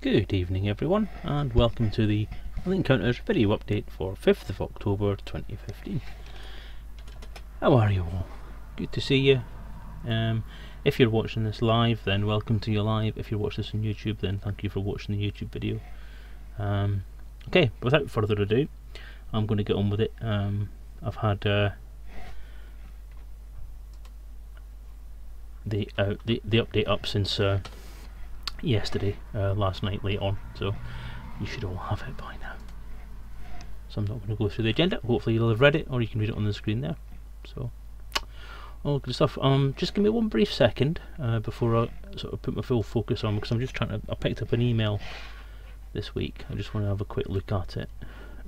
Good evening everyone, and welcome to the Link Counters video update for 5th of October 2015. How are you all? Good to see you. If you're watching this live, then welcome to you live. If you're watching this on YouTube, then thank you for watching the YouTube video. Okay, without further ado, I'm going to get on with it. I've had the update up since yesterday, last night, late on, so you should all have it by now. So I'm not going to go through the agenda. Hopefully you'll have read it, or you can read it on the screen there. So, all good stuff. Just give me one brief second before I sort of put my full focus on, because I'm just trying to. I picked up an email this week. I just want to have a quick look at it.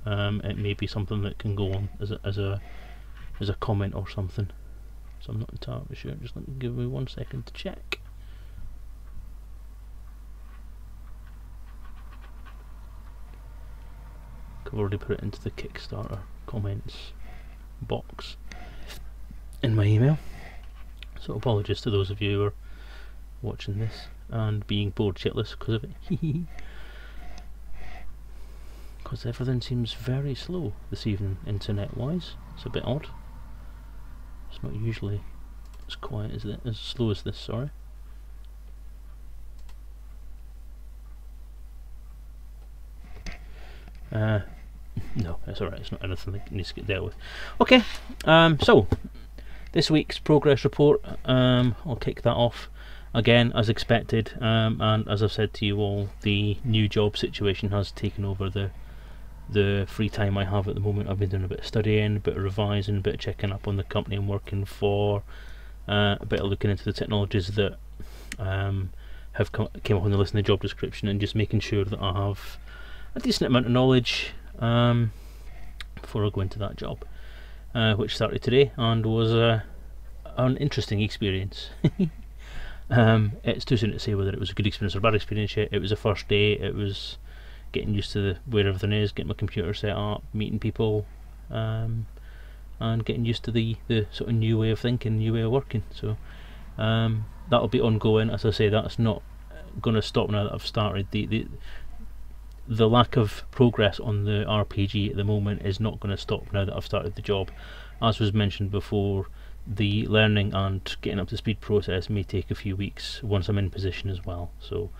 It may be something that can go on as a comment or something. So I'm not entirely sure. Just give me 1 second to check. I've already put it into the Kickstarter comments box in my email, so apologies to those of you who are watching this and being bored shitless because of it. Because everything seems very slow this evening internet wise. It's a bit odd. It's not usually as quiet as this, as slow as this, sorry. No, that's alright, it's not anything that needs to get dealt with. Okay, so this week's progress report, I'll kick that off again as expected, and as I've said to you all, the new job situation has taken over the free time I have at the moment. I've been doing a bit of studying, a bit of revising, a bit of checking up on the company I'm working for, a bit of looking into the technologies that came up on the list in the job description, and just making sure that I have a decent amount of knowledge before I go into that job, which started today and was an interesting experience. It's too soon to say whether it was a good experience or a bad experience yet. It was the first day. It was getting used to where everything is, getting my computer set up, meeting people, and getting used to the sort of new way of thinking, new way of working. So that'll be ongoing. As I say, that's not going to stop now that I've started. The lack of progress on the RPG at the moment is not going to stop now that I've started the job. As was mentioned before, the learning and getting up to speed process may take a few weeks once I'm in position as well. So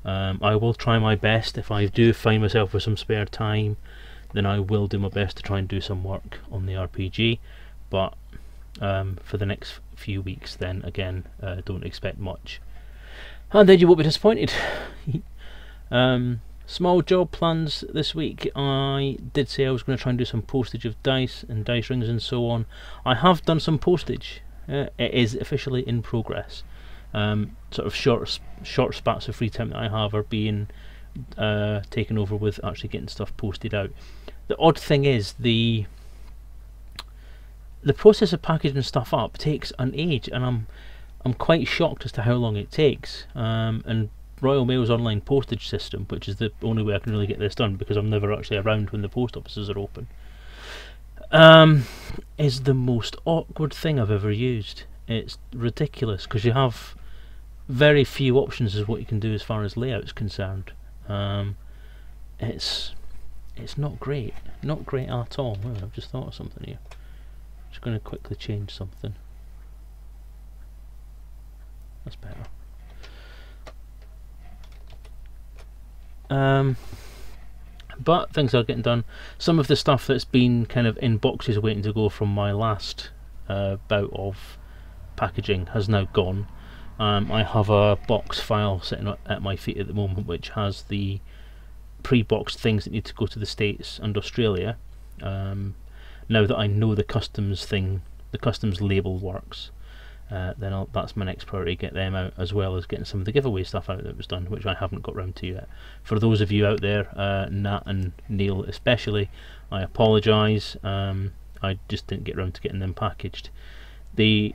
I will try my best. If I do find myself with some spare time, then I will do my best to try and do some work on the RPG, but for the next few weeks then again, don't expect much, and then you won't be disappointed. Small job plans this week. I did say I was going to try and do some postage of dice and dice rings and so on. I have done some postage. It is officially in progress. Sort of short spats of free time that I have are being taken over with actually getting stuff posted out. The odd thing is the process of packaging stuff up takes an age, and I'm quite shocked as to how long it takes. And Royal Mail's online postage system, which is the only way I can really get this done because I'm never actually around when the post offices are open, is the most awkward thing I've ever used. It's ridiculous because you have very few options as what you can do as far as layout's concerned. It's not great at all. Oh, I've just thought of something here. Just going to quickly change something. That's better. But things are getting done. Some of the stuff that's been kind of in boxes waiting to go from my last bout of packaging has now gone. I have a box file sitting at my feet at the moment which has the pre-boxed things that need to go to the States and Australia. Now that I know the customs label works, then that's my next priority, get them out, as well as getting some of the giveaway stuff out that was done, which I haven't got round to yet. For those of you out there, Nat and Neil especially, I apologise. I just didn't get round to getting them packaged. The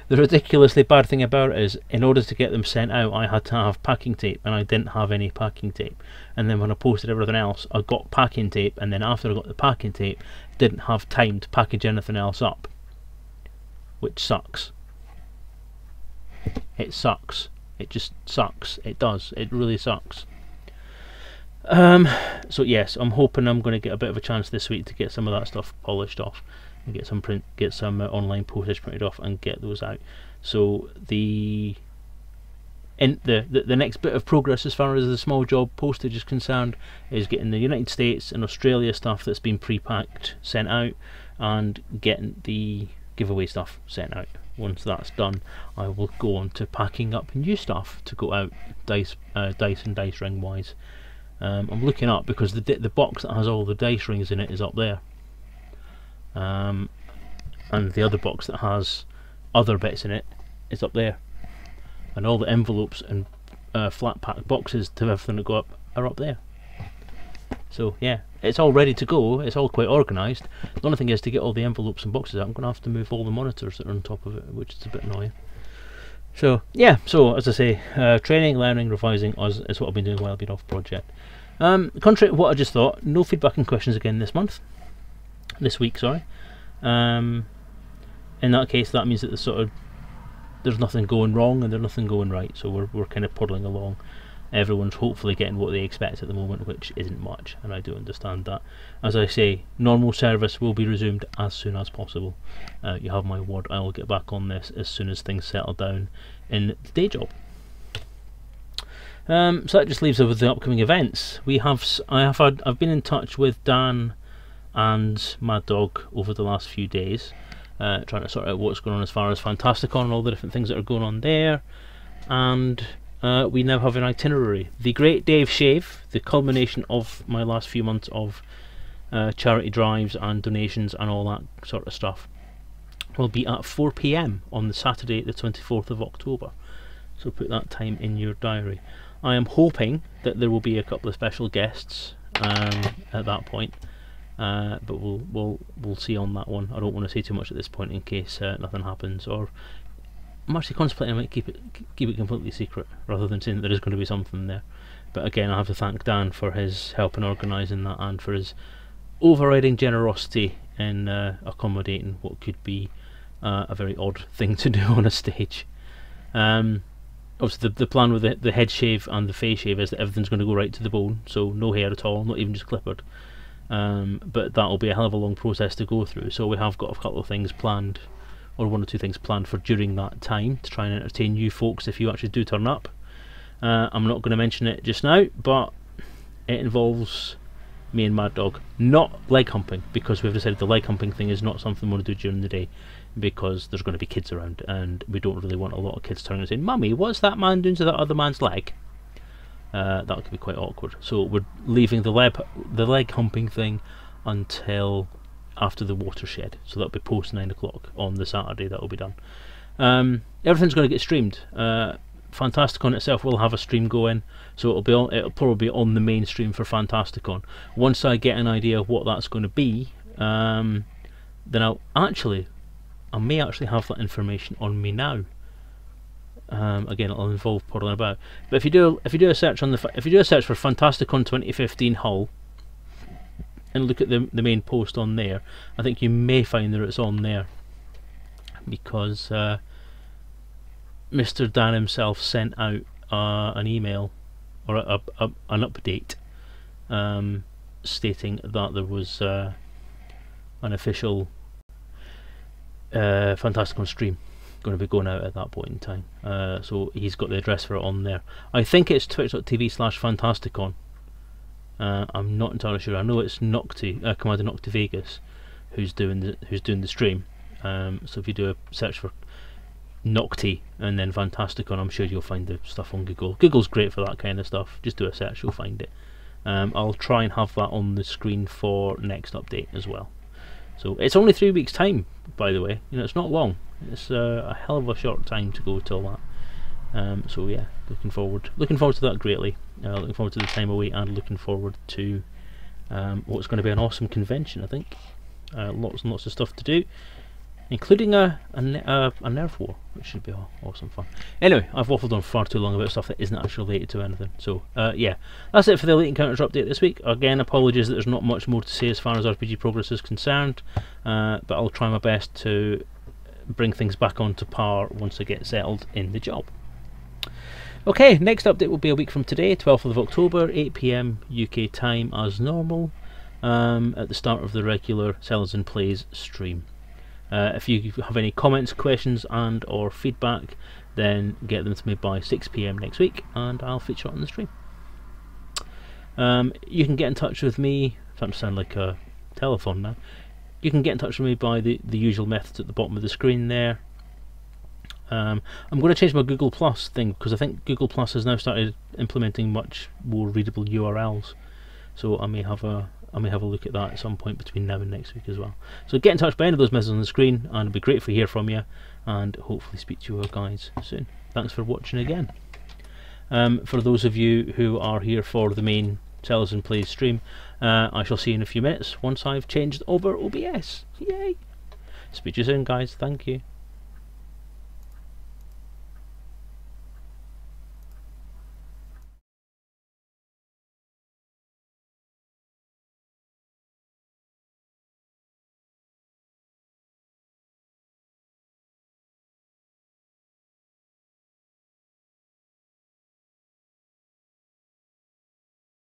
ridiculously bad thing about it is, in order to get them sent out, I had to have packing tape, and I didn't have any packing tape. And then when I posted everything else, I got packing tape, and then after I got the packing tape, didn't have time to package anything else up, which sucks. It sucks. It just sucks. It does. It really sucks. So yes, I'm hoping I'm going to get a bit of a chance this week to get some of that stuff polished off and get some online postage printed off and get those out. So the next bit of progress as far as the small job postage is concerned is getting the United States and Australia stuff that's been pre-packed sent out, and getting the giveaway stuff sent out. Once that's done, I will go on to packing up new stuff to go out, dice and dice ring wise. I'm looking up because the box that has all the dice rings in it is up there, and the other box that has other bits in it is up there, and all the envelopes and flat pack boxes to everything that go up are up there. So yeah, it's all ready to go. It's all quite organised. The only thing is to get all the envelopes and boxes out, I'm going to have to move all the monitors that are on top of it, which is a bit annoying. So yeah, so as I say, training, learning, revising is what I've been doing while I've been off project. Contrary to what I just thought, no feedback and questions again this week, sorry. In that case, that means that there's nothing going wrong and there's nothing going right, so we're kind of puddling along. Everyone's hopefully getting what they expect at the moment, which isn't much, and I do understand that. As I say, normal service will be resumed as soon as possible. You have my word, I will get back on this as soon as things settle down in the day job. So that just leaves us with the upcoming events. I've been in touch with Dan and Mad Dog over the last few days, trying to sort out what's going on as far as Fantasticon and all the different things that are going on there, and we now have an itinerary. The Great Dave Shave, the culmination of my last few months of charity drives and donations and all that sort of stuff, will be at 4 PM on the Saturday the 24th of October. So put that time in your diary. I am hoping that there will be a couple of special guests at that point, but we'll see on that one. I don't want to say too much at this point in case nothing happens, or I'm actually contemplating I might keep it completely secret rather than saying that there is going to be something there. But again, I have to thank Dan for his help in organising that and for his overriding generosity in accommodating what could be a very odd thing to do on a stage. Obviously the plan with the head shave and the face shave is that everything's going to go right to the bone, so no hair at all, not even just clippered. But that'll be a hell of a long process to go through, so we have got a couple of things planned, or one or two things planned for during that time to try and entertain you folks if you actually do turn up. I'm not going to mention it just now, but it involves me and Mad Dog, not leg humping, because we've decided the leg humping thing is not something we want to do during the day, because there's going to be kids around and we don't really want a lot of kids turning and saying, "Mummy, what's that man doing to that other man's leg?" That could be quite awkward, so we're leaving the leg humping thing until after the watershed, so that'll be post 9 o'clock on the Saturday. That'll be done. Everything's going to get streamed. Fantasticon itself will have a stream going, so it'll probably be on the main stream for Fantasticon. Once I get an idea of what that's going to be, then I may actually have that information on me now. Again, it'll involve puddling about. But if you do a search for Fantasticon 2015 Hull and look at the main post on there, I think you may find that it's on there, because Mr. Dan himself sent out an email or an update stating that there was an official Fantasticon stream going to be going out at that point in time. So he's got the address for it on there. I think it's twitch.tv/Fantasticon. I'm not entirely sure. I know it's Commander Nocti Vegas who's doing the stream. So if you do a search for Nocti and then Fantasticon, I'm sure you'll find the stuff on Google. Google's great for that kind of stuff. Just do a search, you'll find it. I'll try and have that on the screen for next update as well. So it's only 3 weeks time, by the way. You know, it's not long. It's a hell of a short time to go till that. So yeah, looking forward to that greatly. Looking forward to the time away, and looking forward to what's going to be an awesome convention, I think. Lots and lots of stuff to do, including a Nerf war, which should be awesome fun. Anyway, I've waffled on far too long about stuff that isn't actually related to anything. So yeah, that's it for the Elite Encounters update this week. Again, apologies that there's not much more to say as far as RPG progress is concerned, but I'll try my best to bring things back onto par once I get settled in the job. Okay, next update will be a week from today, 12th of October, 8 PM UK time as normal, at the start of the regular Selezen Plays stream. If you have any comments, questions and or feedback, then get them to me by 6 PM next week and I'll feature it on the stream. You can get in touch with me, starting to sound like a telephone now. You can get in touch with me by the usual methods at the bottom of the screen there. I'm going to change my Google Plus thing because I think Google Plus has now started implementing much more readable URLs, so I may have a look at that at some point between now and next week as well. So get in touch by any of those methods on the screen, and it'd be great to hear from you, and hopefully speak to you guys soon. Thanks for watching again. For those of you who are here for the main Selezen Plays stream, I shall see you in a few minutes once I've changed over OBS. Yay! Speak to you soon, guys. Thank you.